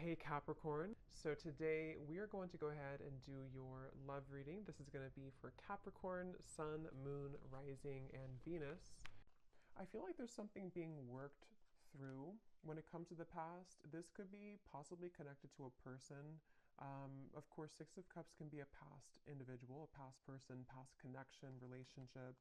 Hey Capricorn. So today we are going to go ahead and do your love reading. This is going to be for Capricorn, Sun, Moon, Rising, and Venus. I feel like there's something being worked through when it comes to the past. This could be possibly connected to a person. Of course, Six of Cups can be a past individual, a past person, past connection, relationship.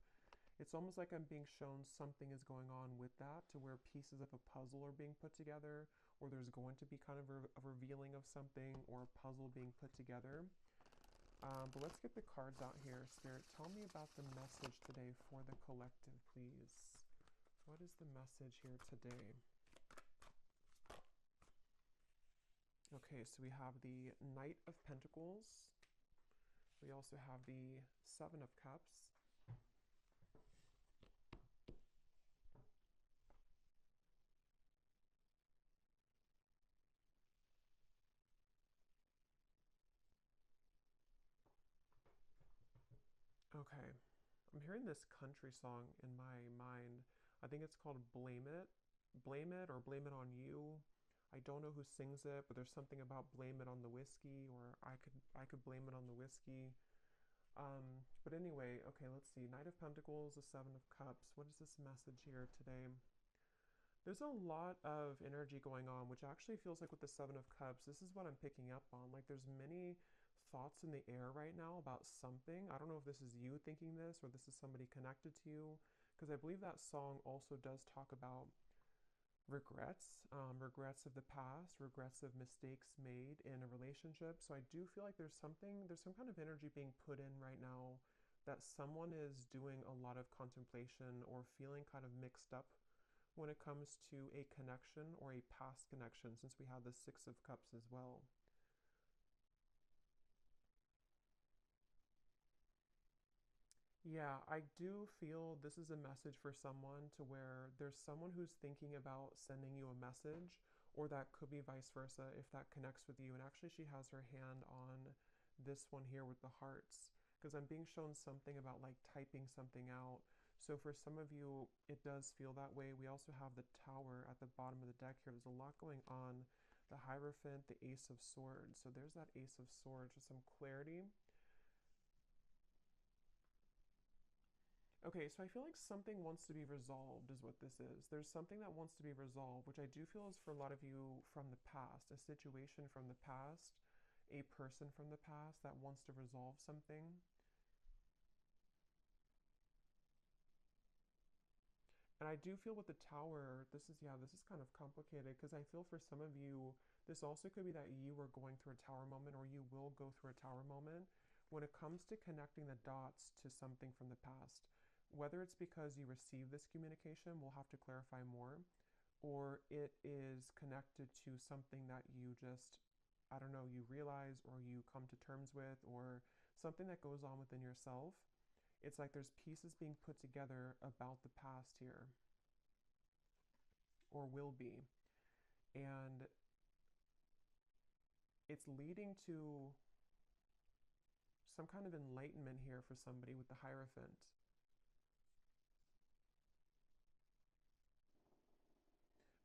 It's almost like I'm being shown something is going on with that, to where pieces of a puzzle are being put together, or there's going to be kind of a revealing of something or a puzzle being put together. But let's get the cards out here. Spirit, tell me about the message today for the collective, please. What is the message here today? Okay, so we have the Knight of Pentacles. We also have the Seven of Cups. Okay, I'm hearing this country song in my mind. I think it's called Blame It. Blame It or Blame It on You. I don't know who sings it, but there's something about blame it on the whiskey, or I could blame it on the whiskey. But anyway, okay, let's see. Knight of Pentacles, the Seven of Cups. What is this message here today? There's a lot of energy going on, which actually feels like with the Seven of Cups, this is what I'm picking up on. Like there's many thoughts in the air right now about something. I don't know if this is you thinking this or this is somebody connected to you, because I believe that song also does talk about regrets, regrets of the past, regrets of mistakes made in a relationship. So I do feel like there's some kind of energy being put in right now that someone is doing a lot of contemplation or feeling kind of mixed up when it comes to a connection or a past connection, since we have the Six of Cups as well. Yeah, I do feel this is a message for someone, to where there's someone who's thinking about sending you a message, or that could be vice versa if that connects with you. And actually, she has her hand on this one here with the hearts, because I'm being shown something about like typing something out. So for some of you, it does feel that way. We also have the Tower at the bottom of the deck here. There's a lot going on. The Hierophant, the Ace of Swords. So there's that Ace of Swords with some clarity. Okay, so I feel like something wants to be resolved is what this is. There's something that wants to be resolved, which I do feel is for a lot of you from the past, a situation from the past, a person from the past that wants to resolve something. And I do feel with the Tower, this is kind of complicated, because I feel for some of you, this also could be that you were going through a Tower moment, or you will go through a Tower moment when it comes to connecting the dots to something from the past. Whether it's because you received this communication, we'll have to clarify more, or it is connected to something that you just, I don't know, you realize or you come to terms with, or something that goes on within yourself. It's like there's pieces being put together about the past here, or will be. And it's leading to some kind of enlightenment here for somebody with the Hierophant.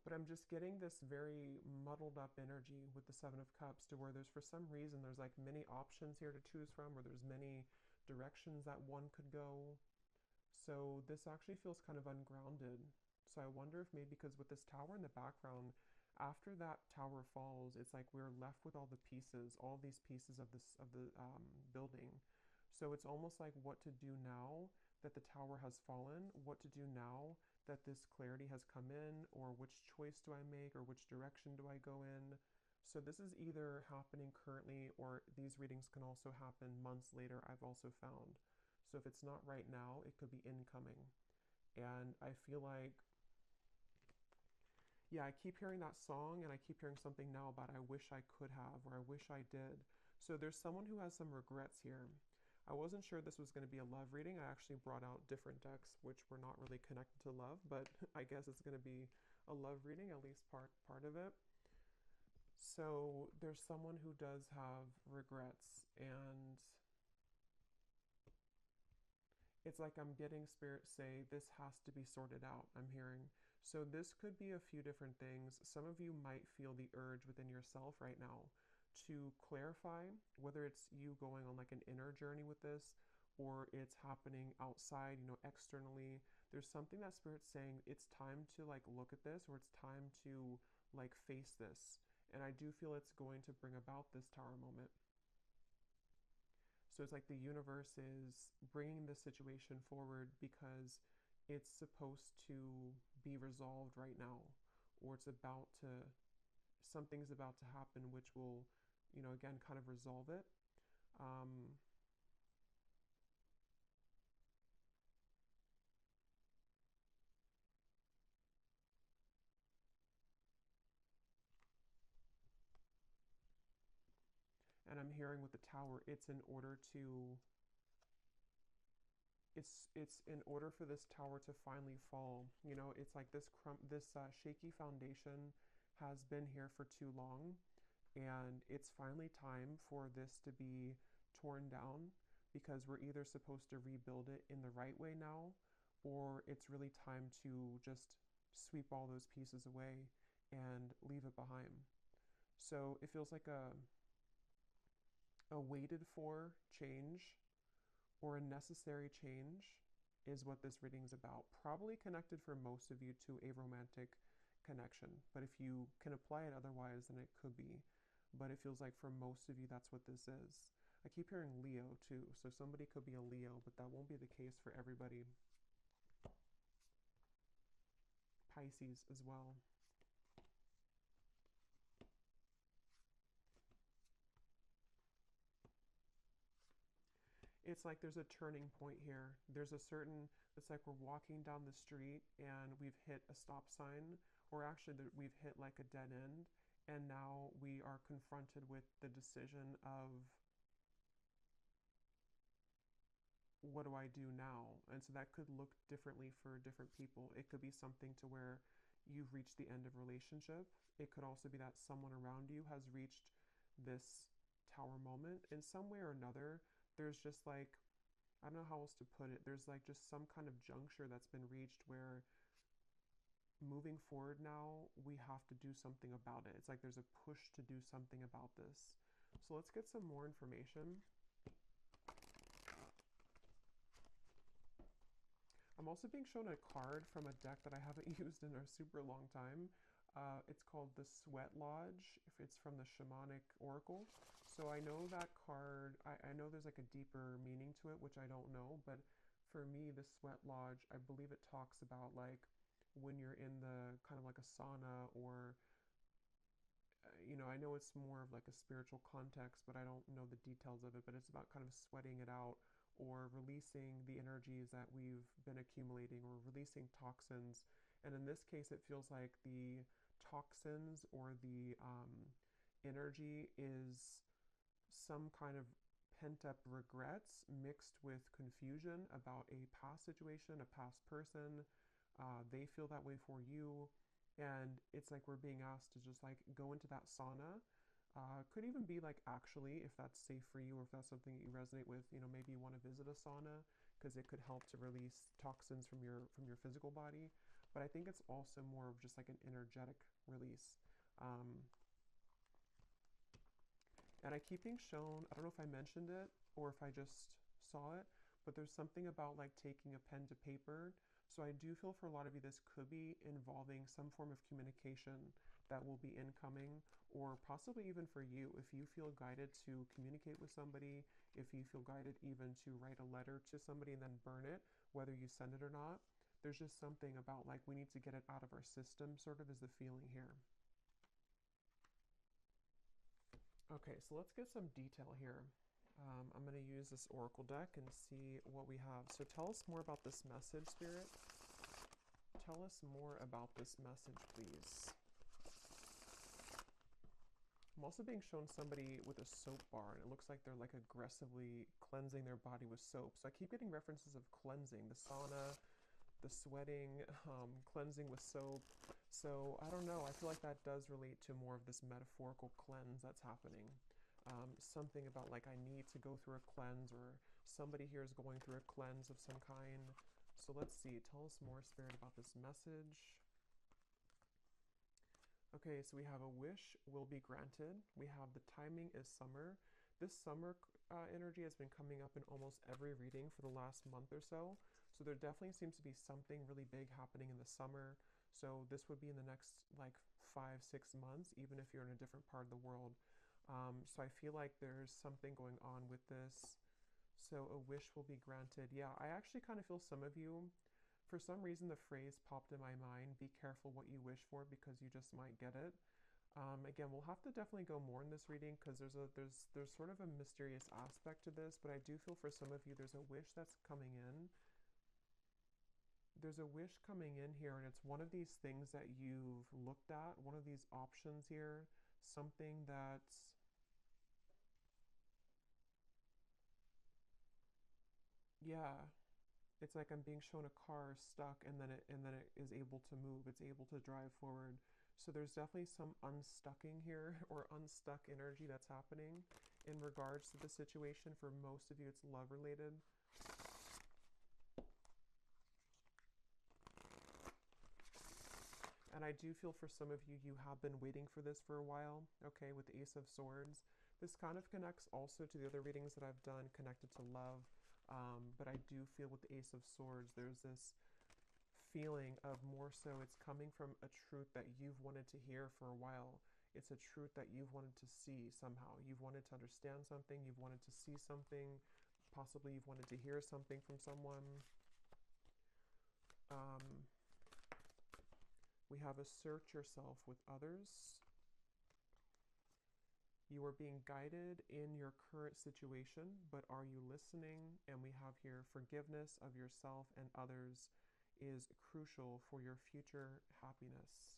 But I'm just getting this very muddled up energy with the Seven of Cups, to where there's, for some reason, there's like many options here to choose from, or there's many directions that one could go. So this actually feels kind of ungrounded. So I wonder if maybe because with this tower in the background, after that tower falls, it's like we're left with all the pieces, all these pieces of the building. So it's almost like what to do now that the tower has fallen, what to do now that this clarity has come in, or which choice do I make, or which direction do I go in. So this is either happening currently, or these readings can also happen months later, I've also found. So if it's not right now, it could be incoming. And I feel like, yeah, I keep hearing that song, and I keep hearing something now about I wish I could have, or I wish I did. So there's someone who has some regrets here. I wasn't sure this was going to be a love reading. I actually brought out different decks, which were not really connected to love, but I guess it's going to be a love reading, at least part of it. So there's someone who does have regrets, and it's like I'm getting spirit say this has to be sorted out. I'm hearing, So this could be a few different things. Some of you might feel the urge within yourself right now to clarify whether it's you going on like an inner journey with this or it's happening outside, externally. There's something that Spirit's saying it's time to like look at this, or it's time to like face this. And I do feel it's going to bring about this Tower moment. So it's like the universe is bringing this situation forward because it's supposed to be resolved right now, or it's about to, something's about to happen which will, again, kind of resolve it. Um, and I'm hearing with the Tower, it's in order to, it's in order for this tower to finally fall. It's like this shaky foundation has been here for too long, and it's finally time for this to be torn down, because we're either supposed to rebuild it in the right way now, or it's really time to just sweep all those pieces away and leave it behind. So it feels like a waited for change, or a necessary change, is what this reading's about. Probably connected for most of you to a romantic connection, but if you can apply it otherwise, then it could be. But it feels like for most of you, that's what this is. I keep hearing Leo too, so somebody could be a Leo, but that won't be the case for everybody. Pisces as well. It's like there's a turning point here. There's a certain, it's like we're walking down the street and we've hit a stop sign, or actually we've hit like a dead end, and now we are confronted with the decision of, what do I do now? And so that could look differently for different people. It could be something to where you've reached the end of relationship. It could also be that someone around you has reached this Tower moment in some way or another. There's just like, I don't know how else to put it. There's like just some kind of juncture that's been reached where moving forward now, we have to do something about it. It's like there's a push to do something about this. So let's get some more information. I'm also being shown a card from a deck that I haven't used in a super long time. It's called the Sweat Lodge. If it's from the Shamanic Oracle. So I know that card, I know there's like a deeper meaning to it, which I don't know, but for me, the Sweat Lodge, I believe it talks about like when you're in the kind of like a sauna, or I know it's more of like a spiritual context, but I don't know the details of it, but it's about kind of sweating it out, or releasing the energies that we've been accumulating, or releasing toxins. And in this case, it feels like the toxins, or the energy, is some kind of pent up regrets mixed with confusion about a past situation, a past person. They feel that way for you. And it's like we're being asked to just like go into that sauna. Could even be like, actually, if that's safe for you, or if that's something that you resonate with, maybe you want to visit a sauna, because it could help to release toxins from your physical body. But I think it's also more of just like an energetic release. And I keep being shown, I don't know if I mentioned it or if I just saw it, but there's something about like taking a pen to paper. So I do feel for a lot of you, this could be involving some form of communication that will be incoming, or possibly even for you, if you feel guided to communicate with somebody, if you feel guided even to write a letter to somebody and then burn it, whether you send it or not. There's just something about like we need to get it out of our system, sort of is the feeling here. Okay, so let's get some detail here. I'm going to use this oracle deck and see what we have. So tell us more about this message, Spirit. Tell us more about this message, please. I'm also being shown somebody with a soap bar, and it looks like they're like aggressively cleansing their body with soap. So I keep getting references of cleansing, the sauna, the sweating, cleansing with soap. So I don't know, I feel like that does relate to more of this metaphorical cleanse that's happening. Something about like I need to go through a cleanse, or somebody here is going through a cleanse of some kind. So let's see, tell us more, Spirit, about this message. Okay, so we have a wish will be granted. We have the timing is summer. This summer energy has been coming up in almost every reading for the last month or so. So there definitely seems to be something really big happening in the summer. So this would be in the next like 5, 6 months, even if you're in a different part of the world. So I feel like there's something going on with this. So a wish will be granted. Yeah, I actually kind of feel some of you, for some reason, the phrase popped in my mind, be careful what you wish for because you just might get it. Again, we'll have to definitely go more in this reading because there's sort of a mysterious aspect to this, but I do feel for some of you there's a wish that's coming in. There's a wish coming in here, and it's one of these things that you've looked at, one of these options here, something that's, yeah, it's like I'm being shown a car stuck and then it is able to move. It's able to drive forward. So there's definitely some unstucking here or unstuck energy that's happening in regards to the situation. For most of you, it's love related. And I do feel for some of you, you have been waiting for this for a while, okay, with the Ace of Swords. This kind of connects also to the other readings that I've done connected to love. But I do feel with the Ace of Swords, there's this feeling of more so it's coming from a truth that you've wanted to hear for a while. It's a truth that you've wanted to see somehow. You've wanted to understand something, you've wanted to see something, possibly you've wanted to hear something from someone. We have assert yourself with others. You are being guided in your current situation, but are you listening? And we have here forgiveness of yourself and others is crucial for your future happiness.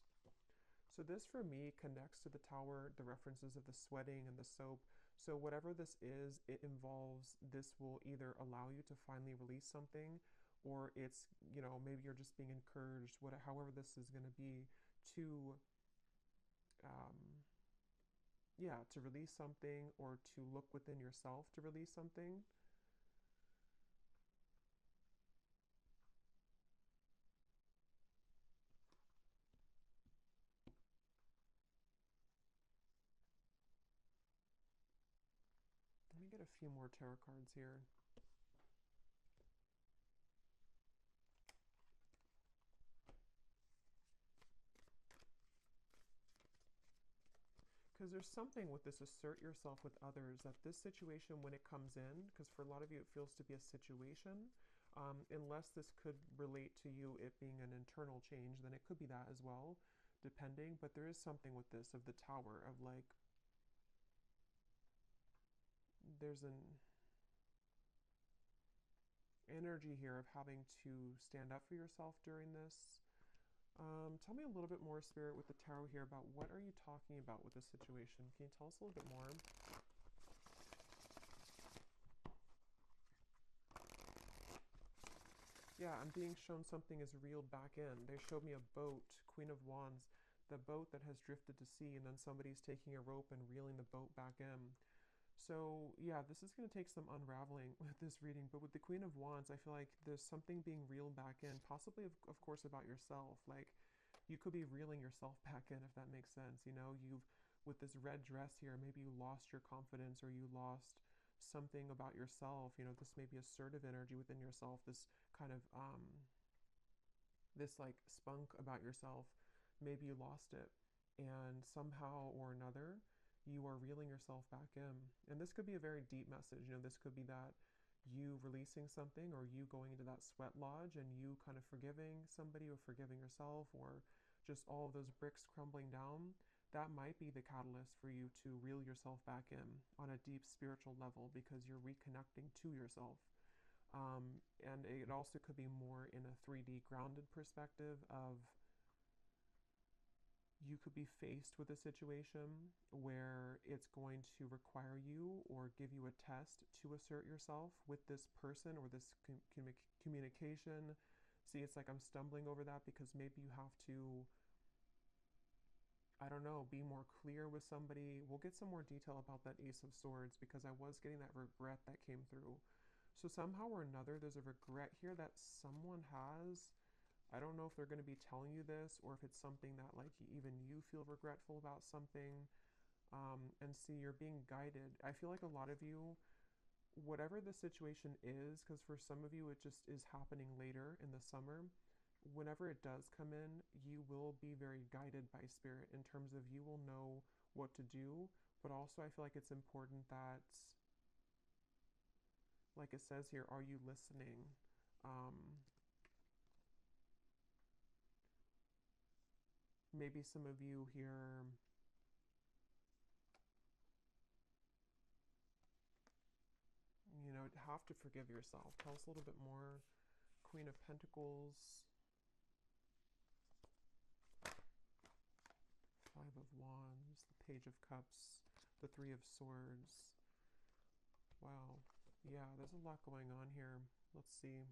So this for me connects to the Tower, the references of the sweating and the soap. So whatever this is, it involves, this will either allow you to finally release something, or it's, you know, maybe you're just being encouraged, whatever, however this is going to be, to yeah, to release something or to look within yourself to release something. Let me get a few more tarot cards here. Because there's something with this assert yourself with others, that this situation when it comes in, because for a lot of you it feels to be a situation, unless this could relate to you it being an internal change, then it could be that as well, depending. But there is something with this of the Tower of like, there's an energy here of having to stand up for yourself during this. Tell me a little bit more, Spirit, with the tarot here about what are you talking about with this situation? Can you tell us a little bit more? Yeah, I'm being shown something is reeled back in. They showed me a boat, Queen of Wands, the boat that has drifted to sea, and then somebody's taking a rope and reeling the boat back in. So yeah, this is going to take some unraveling with this reading, but with the Queen of Wands, I feel like there's something being reeled back in, possibly of course about yourself. Like you could be reeling yourself back in, if that makes sense. You know, you've, with this red dress here, maybe you lost your confidence or you lost something about yourself. You know, this may be assertive energy within yourself, this kind of this like spunk about yourself. Maybe you lost it, and somehow or another you are reeling yourself back in. And this could be a very deep message. You know, this could be that you releasing something, or you going into that sweat lodge and you kind of forgiving somebody or forgiving yourself, or just all of those bricks crumbling down. That might be the catalyst for you to reel yourself back in on a deep spiritual level, because you're reconnecting to yourself. And it also could be more in a 3D grounded perspective of, you could be faced with a situation where it's going to require you or give you a test to assert yourself with this person or this communication. See, it's like I'm stumbling over that because maybe you have to, I don't know, be more clear with somebody. We'll get some more detail about that Ace of Swords, because I was getting that regret that came through. So somehow or another, there's a regret here that someone has I don't know if they're going to be telling you this or if it's something that like even you feel regretful about something. And see, you're being guided. I feel like a lot of you, whatever the situation is, because for some of you it just is happening later in the summer, whenever it does come in, you will be very guided by spirit in terms of you will know what to do. But also, I feel like it's important that, like it says here, are you listening? Maybe some of you here, have to forgive yourself. Tell us a little bit more. Queen of Pentacles, Five of Wands, the Page of Cups, the Three of Swords. Wow. Yeah, there's a lot going on here. Let's see.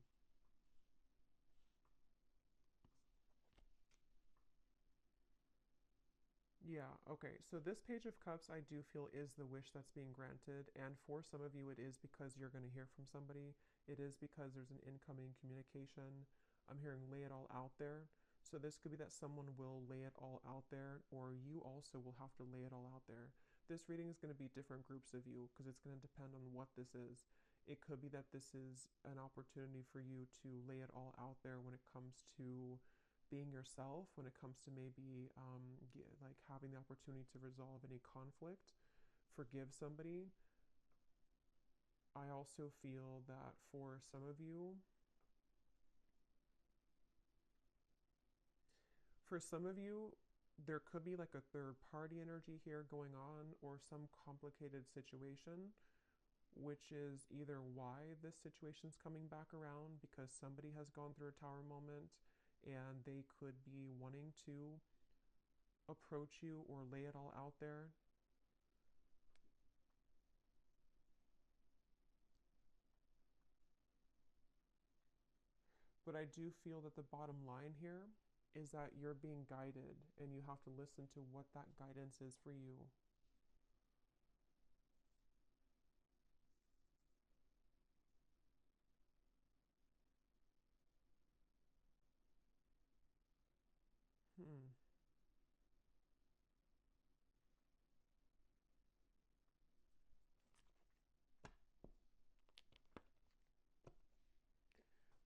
Yeah, okay. So this Page of Cups, I do feel is the wish that's being granted. And for some of you, it is because you're going to hear from somebody. It is because there's an incoming communication. I'm hearing lay it all out there. So this could be that someone will lay it all out there, or you also will have to lay it all out there. This reading is going to be different groups of you because it's going to depend on what this is. It could be that this is an opportunity for you to lay it all out there when it comes to being yourself, when it comes to maybe like having the opportunity to resolve any conflict, forgive somebody. I also feel that for some of you, there could be like a third party energy here going on, or some complicated situation, which is either why this situation's coming back around because somebody has gone through a tower moment and they could be wanting to approach you or lay it all out there. But I do feel that the bottom line here is that you're being guided and you have to listen to what that guidance is for you. Hmm.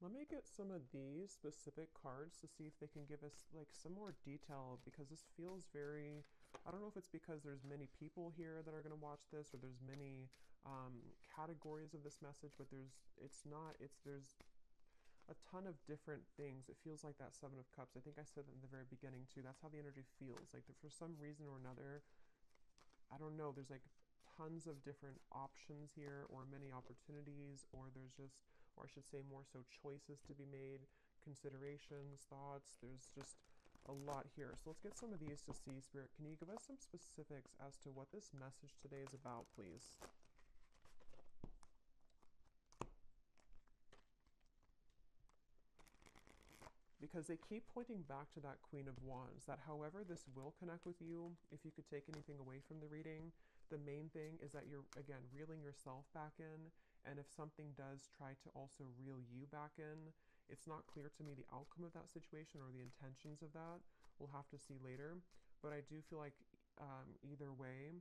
Let me get some of these specific cards to see if they can give us like some more detail, because this feels very, I don't know if it's because there's many people here that are going to watch this, or there's many categories of this message, but there's a ton of different things. It feels like that Seven of Cups. I think I said that in the very beginning too. That's how the energy feels. Like for some reason or another, I don't know, there's like tons of different options here, or many opportunities, or there's just, or I should say more so choices to be made, considerations, thoughts. There's just a lot here. So let's get some of these to see. Spirit, can you give us some specifics as to what this message today is about, please? Because they keep pointing back to that Queen of Wands, that however this will connect with you, if you could take anything away from the reading, the main thing is that you're, again, reeling yourself back in, and if something does try to also reel you back in, it's not clear to me the outcome of that situation or the intentions of that. We'll have to see later, but I do feel like either way,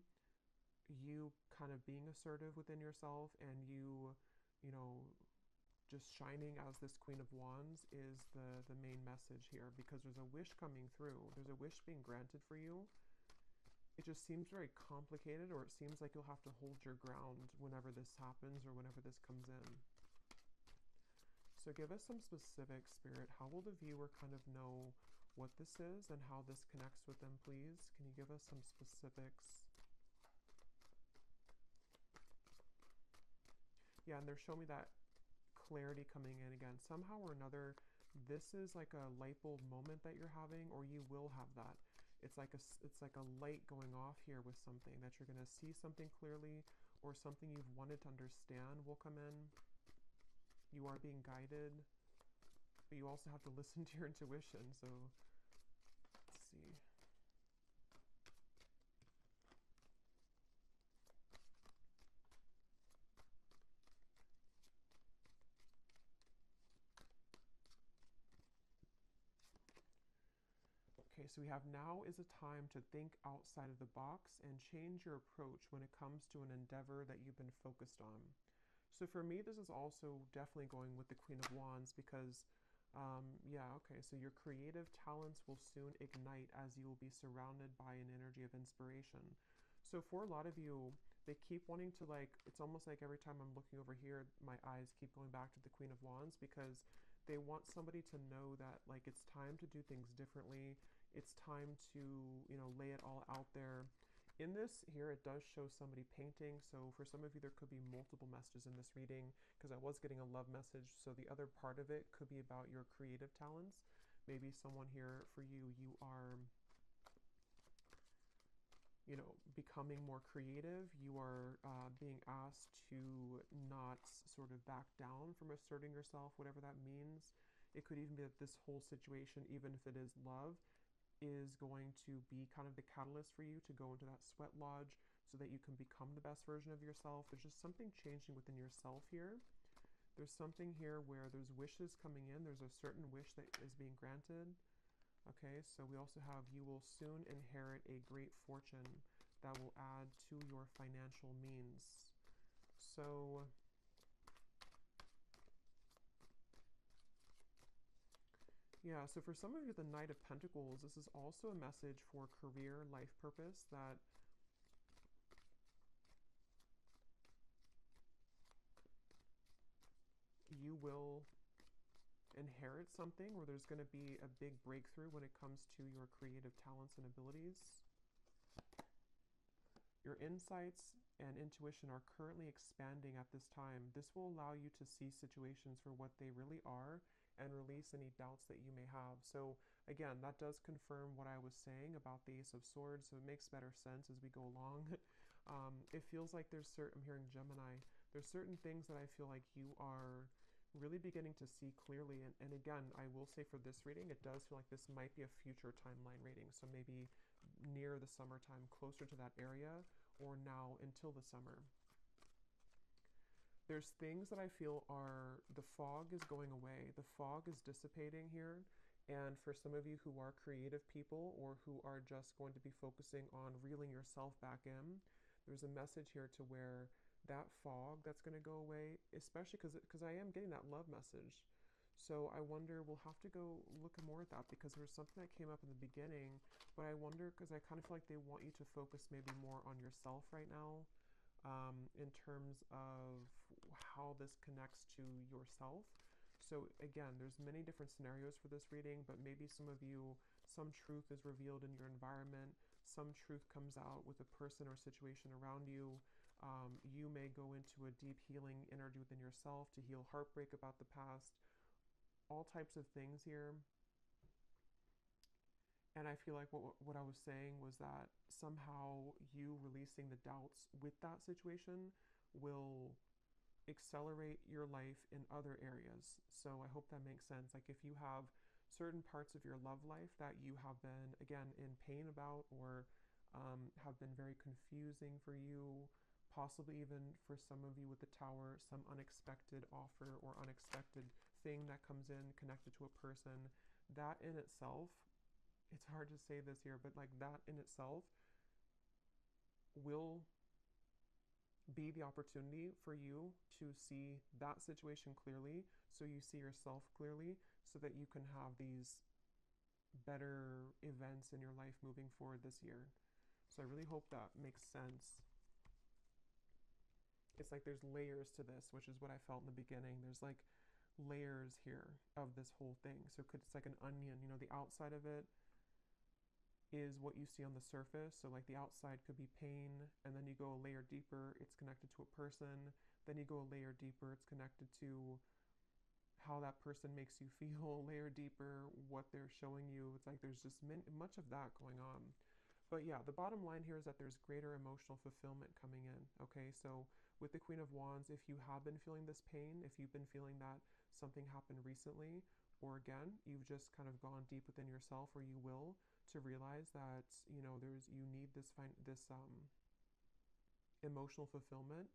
you kind of being assertive within yourself and you know, just shining as this Queen of Wands is the main message here, because there's a wish coming through. There's a wish being granted for you. It just seems very complicated, or it seems like you'll have to hold your ground whenever this happens or whenever this comes in. So give us some specifics, Spirit. How will the viewer kind of know what this is and how this connects with them, please? Can you give us some specifics? Yeah, and they're showing me that clarity coming in again. Somehow or another, this is like a light bulb moment that you're having, or you will have that. It's like a light going off here with something, that you're going to see something clearly, or something you've wanted to understand will come in. You are being guided, but you also have to listen to your intuition. So let's see. so we have now is a time to think outside of the box and change your approach when it comes to an endeavor that you've been focused on. So for me, this is also definitely going with the Queen of Wands because, yeah, okay, so your creative talents will soon ignite as you will be surrounded by an energy of inspiration. So for a lot of you, they keep wanting to like, it's almost like every time I'm looking over here, my eyes keep going back to the Queen of Wands because they want somebody to know that like it's time to do things differently. It's time to, you know, lay it all out there. In this here, it does show somebody painting. So for some of you, there could be multiple messages in this reading because I was getting a love message. So the other part of it could be about your creative talents. Maybe someone here for you, you are, you know, becoming more creative. You are being asked to not sort of back down from asserting yourself, whatever that means. It could even be that this whole situation, even if it is love, is going to be kind of the catalyst for you to go into that sweat lodge so that you can become the best version of yourself. There's just something changing within yourself here. There's something here where there's wishes coming in. There's a certain wish that is being granted. Okay, so we also have you will soon inherit a great fortune that will add to your financial means. So yeah, so for some of you, the Knight of Pentacles, this is also a message for career, life purpose, that you will inherit something where there's going to be a big breakthrough when it comes to your creative talents and abilities. Your insights and intuition are currently expanding at this time. This will allow you to see situations for what they really are and release any doubts that you may have. So again, that does confirm what I was saying about the Ace of Swords, so it makes better sense as we go along. It feels like there's certain, I'm hearing Gemini, there's certain things that I feel like you are really beginning to see clearly. And again, I will say for this reading, it does feel like this might be a future timeline reading. So maybe near the summertime, closer to that area, or now until the summer. There's things that I feel are, the fog is going away. The fog is dissipating here. And for some of you who are creative people or who are just going to be focusing on reeling yourself back in, there's a message here to where that fog that's going to go away, especially because I am getting that love message. So I wonder, we'll have to go look more at that because there was something that came up in the beginning, but I wonder because I kind of feel like they want you to focus maybe more on yourself right now, in terms of how this connects to yourself. So again, there's many different scenarios for this reading, but maybe some of you, some truth is revealed in your environment, some truth comes out with a person or situation around you. You may go into a deep healing energy within yourself to heal heartbreak about the past, all types of things here. And I feel like what I was saying was that somehow you releasing the doubts with that situation will accelerate your life in other areas. So I hope that makes sense. Like if you have certain parts of your love life that you have been, again, in pain about, or have been very confusing for you, possibly even for some of you with the Tower, some unexpected offer or unexpected thing that comes in connected to a person, that in itself, it's hard to say this here, but like that in itself will be the opportunity for you to see that situation clearly, so you see yourself clearly, so that you can have these better events in your life moving forward this year. So I really hope that makes sense. It's like there's layers to this, which is what I felt in the beginning. There's like layers here of this whole thing. So it's like an onion, you know, the outside of it is what you see on the surface. So like the outside could be pain, and then you go a layer deeper, it's connected to a person. Then you go a layer deeper, it's connected to how that person makes you feel, layer deeper, what they're showing you. It's like there's just much of that going on. But yeah, the bottom line here is that there's greater emotional fulfillment coming in. Okay, so with the Queen of Wands, if you have been feeling this pain, if you've been feeling that something happened recently, or again, you've just kind of gone deep within yourself, or you will, to realize that, you know, you need this emotional fulfillment,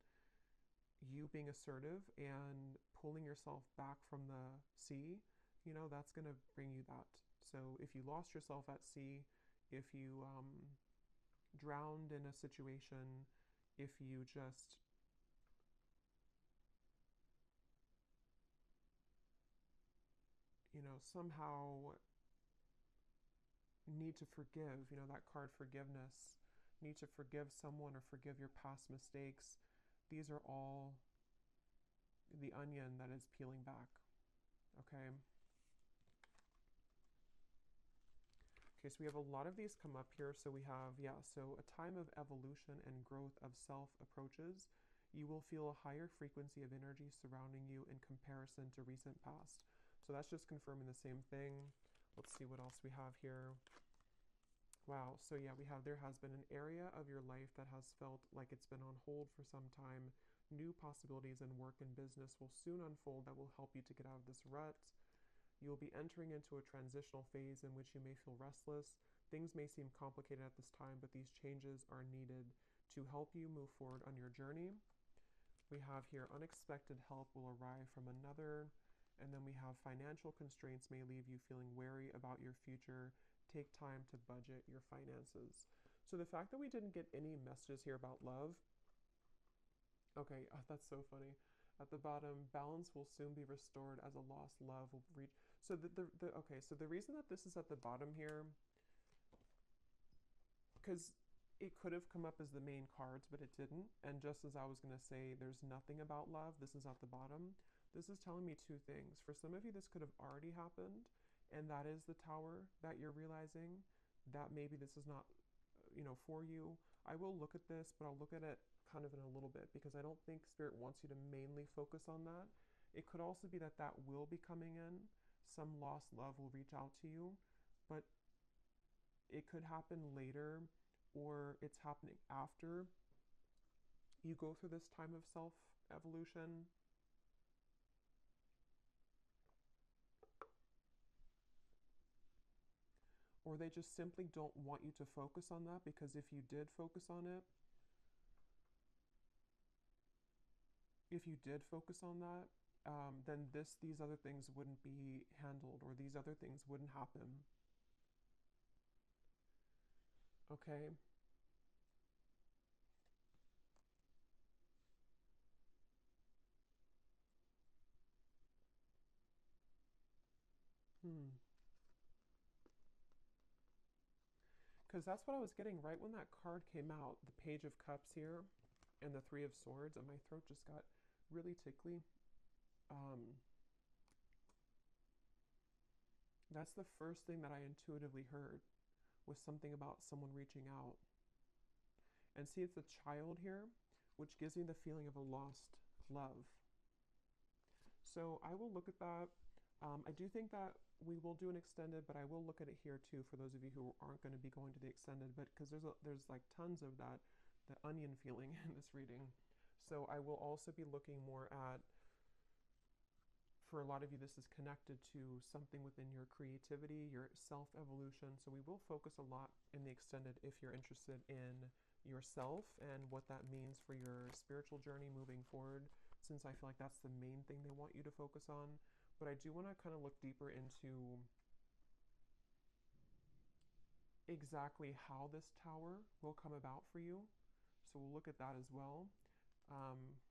you being assertive and pulling yourself back from the sea, you know, that's going to bring you that. So if you lost yourself at sea, if you drowned in a situation, if you just somehow need to forgive, that card forgiveness, need to forgive someone or forgive your past mistakes. These are all the onion that is peeling back. Okay. Okay, so we have a lot of these come up here. So we have, so a time of evolution and growth of self approaches. You will feel a higher frequency of energy surrounding you in comparison to recent past. So that's just confirming the same thing. Let's see what else we have here. Wow, so yeah, there has been an area of your life that has felt like it's been on hold for some time. New possibilities in work and business will soon unfold that will help you to get out of this rut. You will be entering into a transitional phase in which you may feel restless. Things may seem complicated at this time, but these changes are needed to help you move forward on your journey. We have here unexpected help will arrive from another. And then we have financial constraints may leave you feeling wary about your future. Take time to budget your finances. So the fact that we didn't get any messages here about love. Okay, that's so funny. At the bottom, balance will soon be restored as a lost love will reach. So okay, so the reason that this is at the bottom here, because it could have come up as the main cards, but it didn't. And just as I was going to say, there's nothing about love, this is at the bottom. This is telling me two things. For some of you, this could have already happened, and that is the Tower that you're realizing that maybe this is not, for you. I will look at this, but I'll look at it kind of in a little bit because I don't think Spirit wants you to mainly focus on that. It could also be that that will be coming in. Some lost love will reach out to you, but it could happen later, or it's happening after you go through this time of self-evolution. Or they just simply don't want you to focus on that, because if you did focus on it, then these other things wouldn't be handled, or these other things wouldn't happen. Okay. Because that's what I was getting right when that card came out, the Page of Cups here and the Three of Swords, and my throat just got really tickly. That's the first thing that I intuitively heard, was something about someone reaching out. And see, it's a child here, which gives me the feeling of a lost love. So I will look at that. I do think that we will do an extended, but I will look at it here too for those of you who aren't going to be going to the extended, but because there's like tons of that, the onion feeling in this reading. So I will also be looking more at, for a lot of you, this is connected to something within your creativity, your self-evolution. So we will focus a lot in the extended if you're interested in yourself and what that means for your spiritual journey moving forward, since I feel like that's the main thing they want you to focus on. But I do want to kind of look deeper into exactly how this Tower will come about for you. So we'll look at that as well,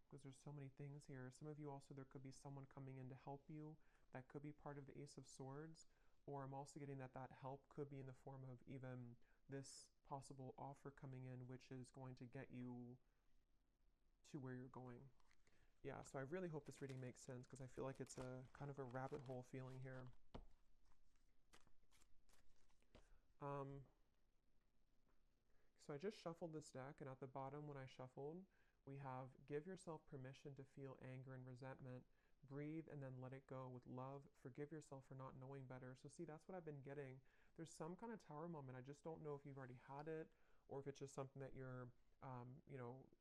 because there's so many things here. Some of you also, there could be someone coming in to help you. That could be part of the Ace of Swords. Or I'm also getting that help could be in the form of even this possible offer coming in, which is going to get you to where you're going. Yeah, so I really hope this reading makes sense, because I feel like it's a kind of a rabbit hole feeling here. So I just shuffled this deck, and at the bottom when I shuffled, we have give yourself permission to feel anger and resentment. Breathe and then let it go with love. Forgive yourself for not knowing better. So see, that's what I've been getting. There's some kind of Tower moment. I just don't know if you've already had it, or if it's just something that you're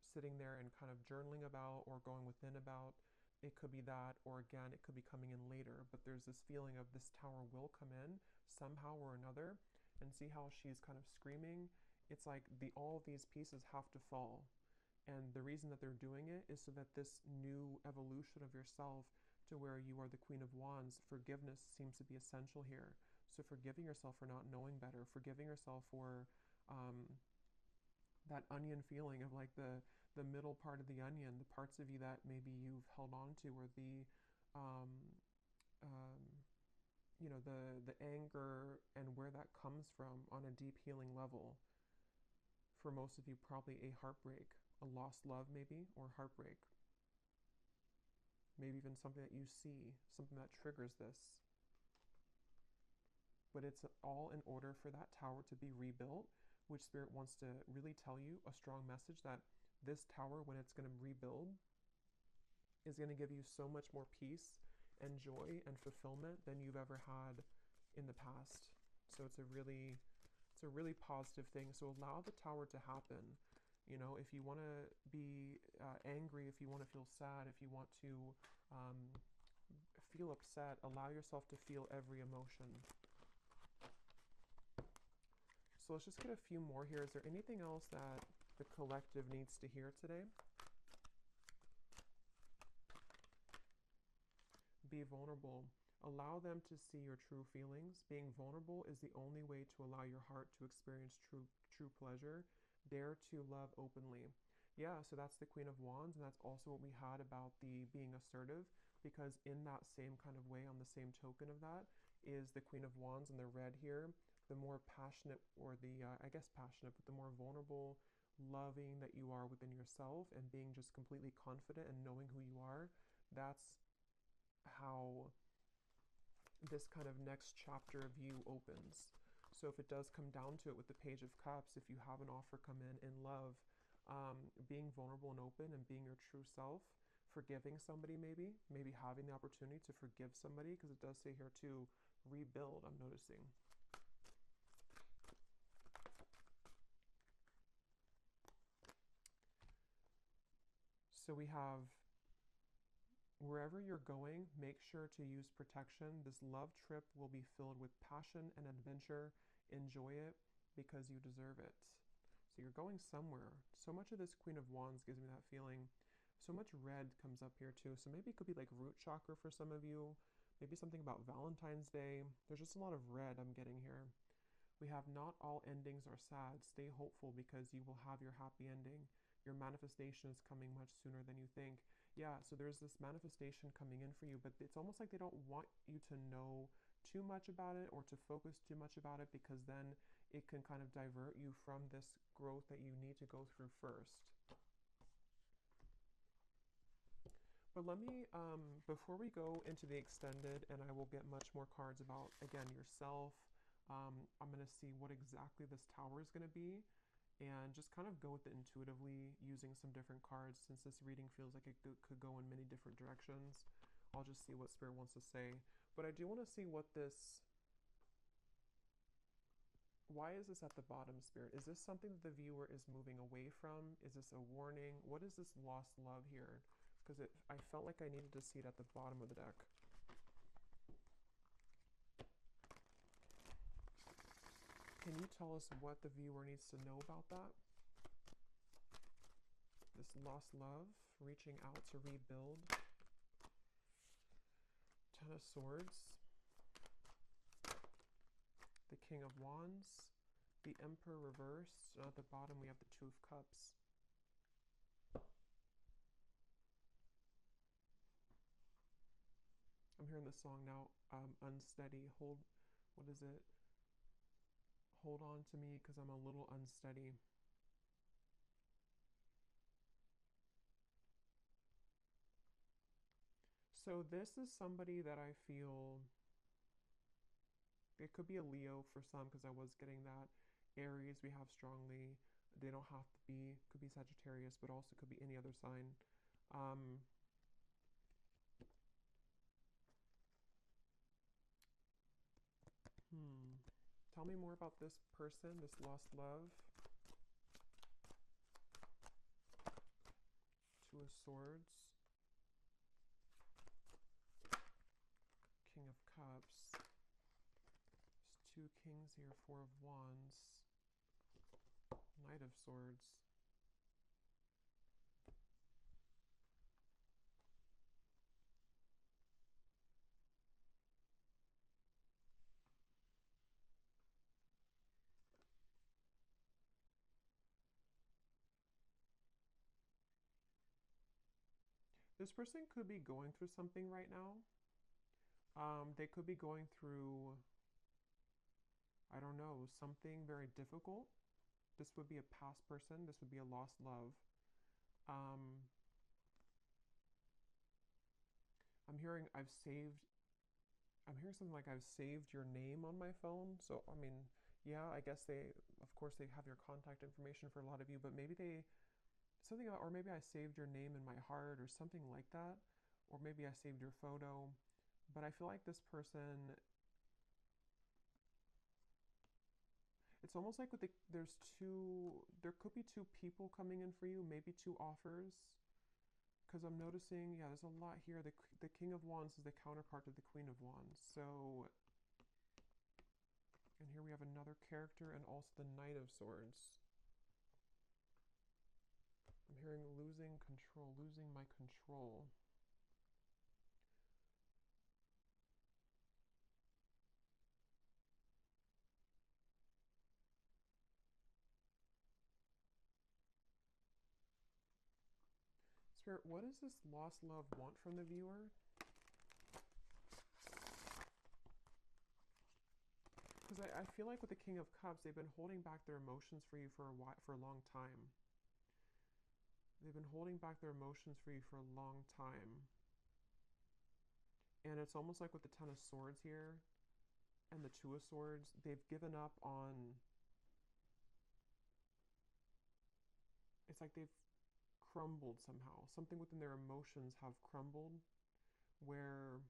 sitting there and kind of journaling about or going within about. It could be that, or again, it could be coming in later, but there's this feeling of this Tower will come in somehow or another. And see how she's kind of screaming? It's like all of these pieces have to fall. And the reason that they're doing it is so that this new evolution of yourself to where you are the Queen of Wands, forgiveness seems to be essential here. So forgiving yourself for not knowing better, forgiving yourself for that onion feeling of like the middle part of the onion, the parts of you that maybe you've held on to, or the um, um, the anger and where that comes from on a deep healing level. For most of you, probably a heartbreak, a lost love maybe, or heartbreak. Maybe even something that you see, something that triggers this. But it's all in order for that tower to be rebuilt, which Spirit wants to really tell you a strong message that this tower, when it's going to rebuild, is going to give you so much more peace and joy and fulfillment than you've ever had in the past. So it's a really positive thing. So allow the tower to happen. You know, if you want to be angry, if you want to feel sad, if you want to feel upset, allow yourself to feel every emotion. So let's just get a few more here. Is there anything else that the collective needs to hear today? Be vulnerable. Allow them to see your true feelings. Being vulnerable is the only way to allow your heart to experience true pleasure. Dare to love openly. Yeah, so that's the Queen of Wands, and that's also what we had about the being assertive, because in that same kind of way, on the same token of that, is the Queen of Wands and the red here. The more passionate, or the, I guess passionate, but the more vulnerable, loving that you are within yourself, and being just completely confident and knowing who you are, that's how this kind of next chapter of you opens. So if it does come down to it with the Page of Cups, if you have an offer come in love, being vulnerable and open and being your true self, forgiving somebody, maybe having the opportunity to forgive somebody, because it does say here to rebuild, I'm noticing. So we have, wherever you're going, make sure to use protection. This love trip will be filled with passion and adventure. Enjoy it because you deserve it. So you're going somewhere. So much of this Queen of Wands gives me that feeling. So much red comes up here too. So maybe it could be like root chakra for some of you. Maybe something about Valentine's Day. There's just a lot of red I'm getting here. We have not all endings are sad. Stay hopeful because you will have your happy ending. Your manifestation is coming much sooner than you think. Yeah, so there's this manifestation coming in for you, but it's almost like they don't want you to know too much about it or to focus too much about it, because then it can kind of divert you from this growth that you need to go through first. But let me, before we go into the extended, and I will get much more cards about, again, yourself, I'm going to see what exactly this tower is going to be, and just kind of go with it intuitively using some different cards, since this reading feels like it could go in many different directions. I'll just see what Spirit wants to say. But I do want to see what this, why is this at the bottom, Spirit? Is this something that the viewer is moving away from? Is this a warning? What is this lost love here? Because I felt like I needed to see it at the bottom of the deck. Can you tell us what the viewer needs to know about that? This lost love, reaching out to rebuild. Ten of Swords. The King of Wands. The Emperor reversed. And at the bottom we have the Two of Cups. I'm hearing the song now, Unsteady. What is it? Hold on to me because I'm a little unsteady. So this is somebody that I feel, it could be a Leo for some, because I was getting that. Aries we have strongly. They don't have to be, could be Sagittarius, but also could be any other sign. Tell me more about this person, this lost love. Two of Swords. King of Cups. There's two kings here, Four of Wands. Knight of Swords. This person could be going through something right now. They could be going through, I don't know, something very difficult. This would be a past person. This would be a lost love. Um, I'm hearing I'm hearing something like I've saved your name on my phone. So, I mean, yeah, I guess of course, they have your contact information for a lot of you, but maybe something about, or maybe I saved your name in my heart or something like that. Or maybe I saved your photo. But I feel like this person, it's almost like there could be two people coming in for you, maybe two offers. Because I'm noticing, yeah, there's a lot here. The King of Wands is the counterpart to the Queen of Wands. So, and here we have another character and also the Knight of Swords. I'm hearing losing control, losing my control. Spirit, what does this lost love want from the viewer? Because I feel like with the King of Cups, they've been holding back their emotions for you for a long time. They've been holding back their emotions for you for a long time. And it's almost like with the Ten of Swords here and the Two of Swords, they've given up on... It's like they've crumbled somehow. Something within their emotions have crumbled where...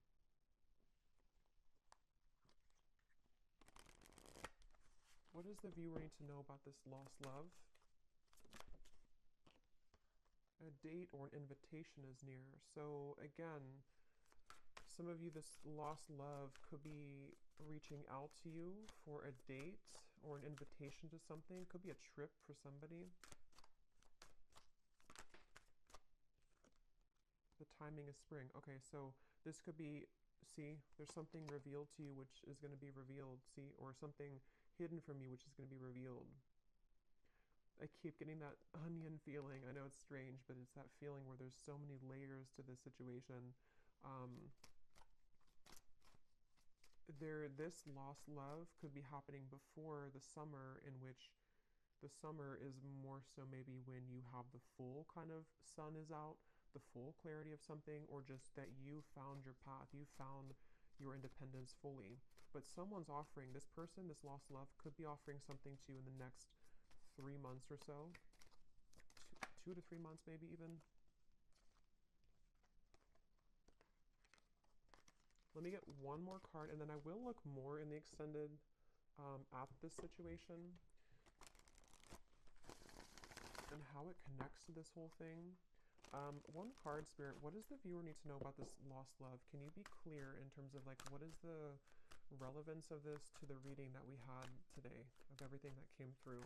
What does the viewer need to know about this lost love? A date or an invitation is near. So again, some of you, this lost love could be reaching out to you for a date or an invitation to something. Could be a trip for somebody. The timing is spring. Okay, so this could be, see, there's something revealed to you which is going to be revealed, see, or something hidden from you which is going to be revealed. I keep getting that onion feeling. I know it's strange, but it's that feeling where there's so many layers to this situation. This lost love could be happening before the summer, in which the summer is more so maybe when you have the full kind of sun is out, the full clarity of something, or just that you found your path, you found your independence fully. But someone's offering, this person, this lost love, could be offering something to you in the next 3 months or so. 2 to 3 months maybe even. Let me get one more card, and then I will look more in the extended at this situation and how it connects to this whole thing. One card, Spirit, what does the viewer need to know about this lost love? Can you be clear in terms of like what is the relevance of this to the reading that we had today, of everything that came through?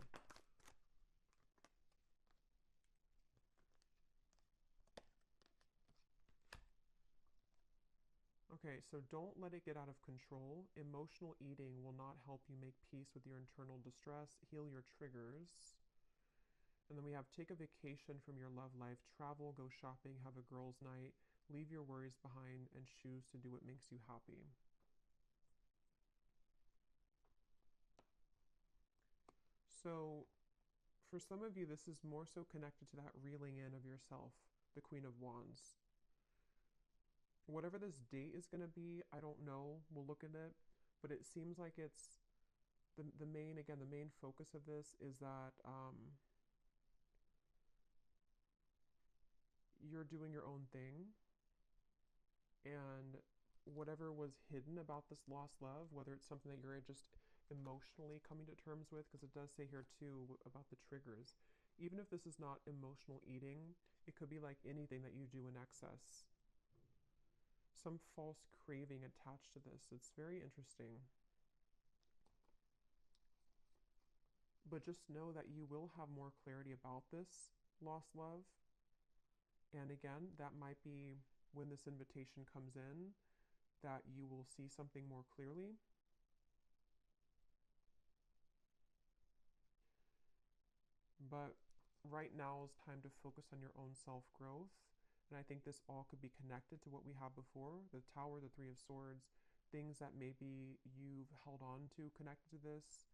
Okay, so don't let it get out of control. Emotional eating will not help you make peace with your internal distress, heal your triggers. And then we have take a vacation from your love life, travel, go shopping, have a girls' night, leave your worries behind, and choose to do what makes you happy. So for some of you, this is more so connected to that reeling in of yourself, the Queen of Wands. Whatever this date is going to be, I don't know. We'll look at it. But it seems like it's the main focus of this is that you're doing your own thing. And whatever was hidden about this lost love, whether it's something that you're just emotionally coming to terms with, because it does say here too about the triggers. Even if this is not emotional eating, it could be like anything that you do in excess. Some false craving attached to this. It's very interesting. But just know that you will have more clarity about this lost love. And again, that might be when this invitation comes in, that you will see something more clearly. But right now is time to focus on your own self-growth And I think this all could be connected to what we have before, the Tower, the Three of Swords, things that maybe you've held on to connected to this,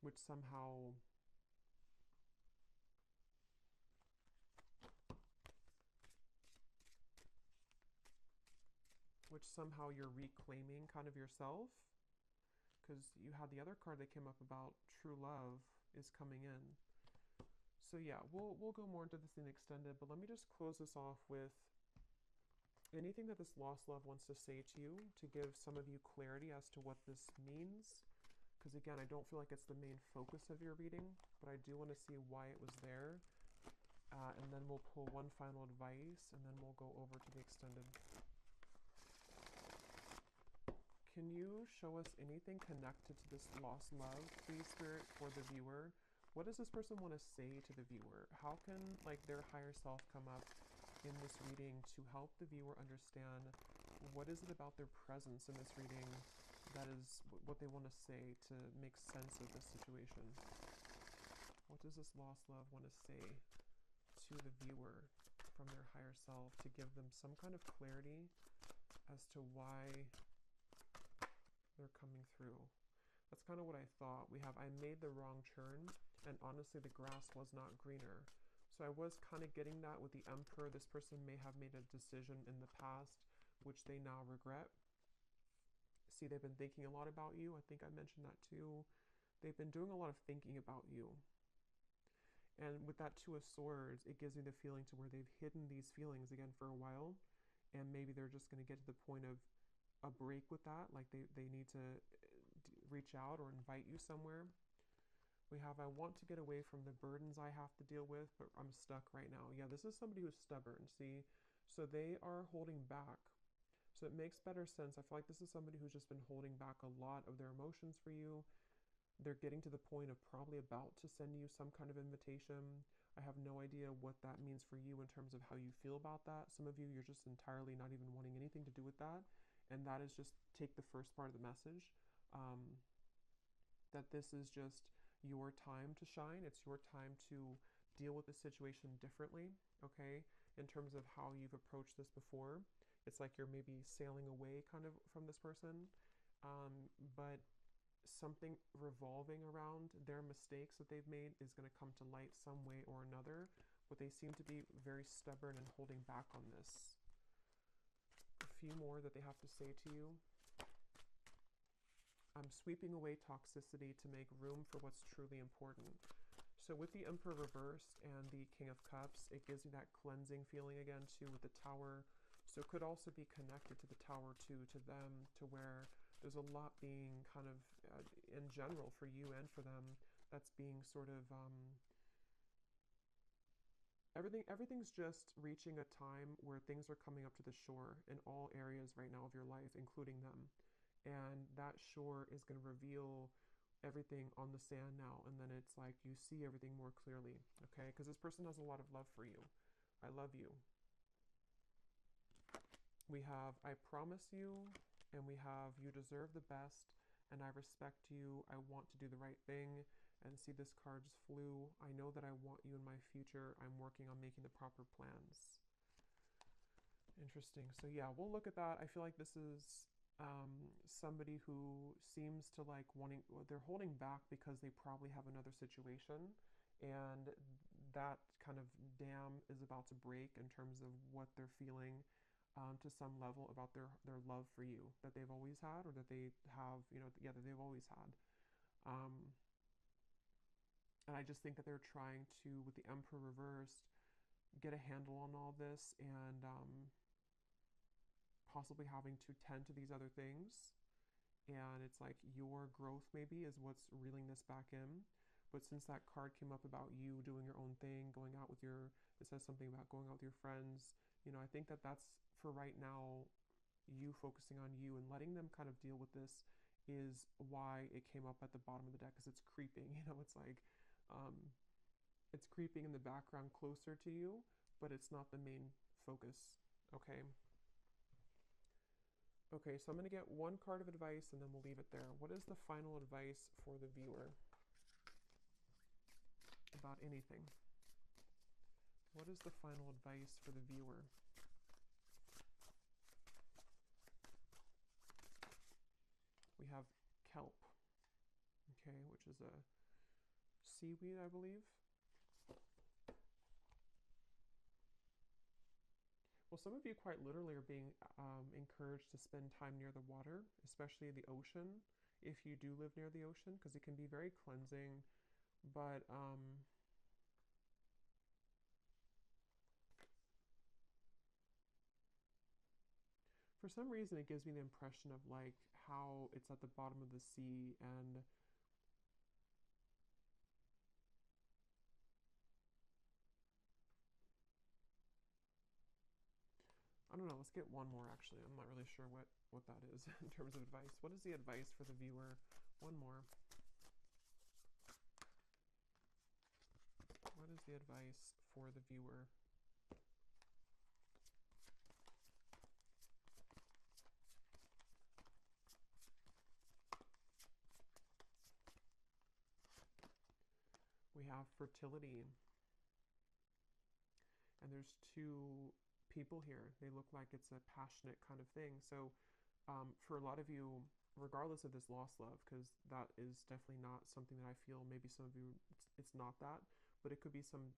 which somehow you're reclaiming kind of yourself, because you had the other card that came up about true love is coming in. So yeah, we'll go more into this in extended, but let me just close this off with anything that this lost love wants to say to you, to give some of you clarity as to what this means. Because again, I don't feel like it's the main focus of your reading, but I do want to see why it was there. And then we'll pull one final advice, and then we'll go over to the extended. Can you show us anything connected to this lost love, please, Spirit, for the viewer? What does this person want to say to the viewer? How can like their higher self come up in this reading to help the viewer understand what is it about their presence in this reading that is what they want to say to make sense of this situation? What does this lost love want to say to the viewer from their higher self to give them some kind of clarity as to why they're coming through? That's kind of what I thought. We have, I made the wrong turn, and honestly the grass was not greener. So I was kind of getting that with the Emperor. This person may have made a decision in the past which they now regret. See, they've been thinking a lot about you. I think I mentioned that too. They've been doing a lot of thinking about you. And with that Two of Swords, it gives me the feeling to where they've hidden these feelings again for a while. And maybe they're just going to get to the point of a break with that. Like they need to reach out or invite you somewhere. We have, I want to get away from the burdens I have to deal with, but I'm stuck right now. Yeah, this is somebody who's stubborn, see? So they are holding back. So it makes better sense. I feel like this is somebody who's just been holding back a lot of their emotions for you. They're getting to the point of probably about to send you some kind of invitation. I have no idea what that means for you in terms of how you feel about that. Some of you, you're just entirely not even wanting anything to do with that. And that is just take the first part of the message. That this is just your time to shine. It's your time to deal with the situation differently, okay? In terms of how you've approached this before. It's like you're maybe sailing away kind of from this person, but something revolving around their mistakes that they've made is going to come to light some way or another, but they seem to be very stubborn and holding back on this. A few more that they have to say to you. I'm sweeping away toxicity to make room for what's truly important. So with the Emperor reversed and the King of Cups, it gives you that cleansing feeling again too with the Tower. So it could also be connected to the Tower too, to them, to where there's a lot being kind of, in general, for you and for them, that's being sort of, everything's just reaching a time where things are coming up to the shore in all areas right now of your life, including them. And that shore is going to reveal everything on the sand now. And then it's like you see everything more clearly, okay? Because this person has a lot of love for you. I love you. We have, I promise you, and we have, you deserve the best, and I respect you. I want to do the right thing. And see, this card just flew. I know that I want you in my future. I'm working on making the proper plans. Interesting. So yeah, we'll look at that. I feel like this is somebody who seems to like wanting, they're holding back because they probably have another situation, and that kind of dam is about to break in terms of what they're feeling to some level about their love for you that they've always had, or that they have, you know, yeah, that they've always had. And I just think that they're trying to, with the Emperor reversed, get a handle on all this, and possibly having to tend to these other things. And it's like your growth maybe is what's reeling this back in. But since that card came up about you doing your own thing, going out with your, it says something about going out with your friends, you know, I think that that's, for right now, you focusing on you and letting them kind of deal with this is why it came up at the bottom of the deck, because it's creeping, you know, it's like, it's creeping in the background closer to you, but it's not the main focus, okay? Okay, so I'm going to get one card of advice and then we'll leave it there. What is the final advice for the viewer about anything? What what is the final advice for the viewer? We have kelp, okay, which is a seaweed, I believe. Well, some of you quite literally are being encouraged to spend time near the water, especially the ocean, if you do live near the ocean, because it can be very cleansing. But for some reason, it gives me the impression of like how it's at the bottom of the sea, and I don't know, let's get one more actually. I'm not really sure what that is in terms of advice. What is the advice for the viewer? One more. What is the advice for the viewer? We have fertility. And there's two people here. They look like it's a passionate kind of thing. So for a lot of you, regardless of this lost love, because that is definitely not something that I feel, maybe some of you, it's not that, but it could be some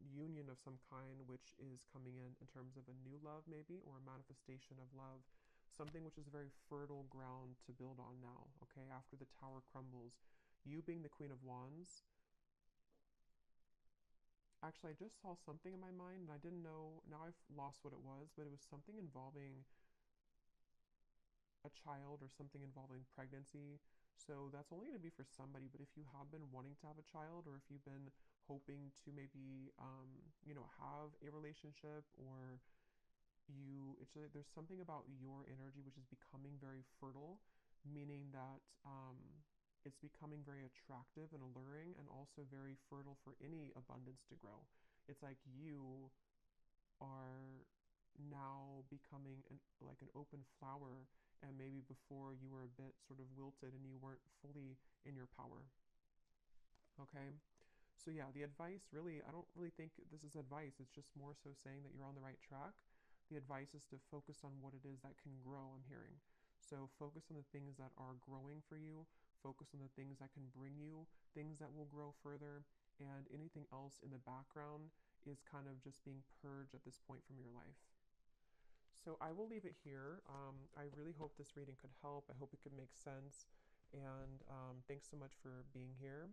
union of some kind which is coming in terms of a new love maybe, or a manifestation of love, something which is a very fertile ground to build on now, okay, after the tower crumbles. You being the Queen of Wands, actually, I just saw something in my mind and I didn't know, now I've lost what it was, but it was something involving a child or something involving pregnancy. So that's only going to be for somebody, but if you have been wanting to have a child, or if you've been hoping to maybe, have a relationship, or there's something about your energy which is becoming very fertile, meaning that it's becoming very attractive and alluring, and also very fertile for any abundance to grow. It's like you are now becoming like an open flower, and maybe before you were a bit sort of wilted and you weren't fully in your power. Okay, so yeah, the advice really, I don't really think this is advice, it's just more so saying that you're on the right track. The advice is to focus on what it is that can grow, I'm hearing. So focus on the things that are growing for you, focus on the things that can bring you things that will grow further, and anything else in the background is kind of just being purged at this point from your life. So I will leave it here. I really hope this reading could help. I hope it could make sense. And thanks so much for being here.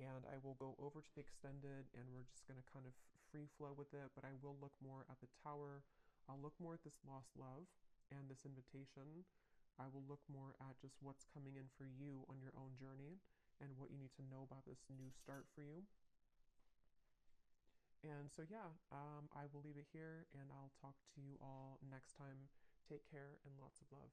And I will go over to the extended, and we're just going to kind of free flow with it. But I will look more at the tower. I'll look more at this lost love and this invitation. I will look more at just what's coming in for you on your own journey, and what you need to know about this new start for you. And so, yeah, I will leave it here, and I'll talk to you all next time. Take care and lots of love.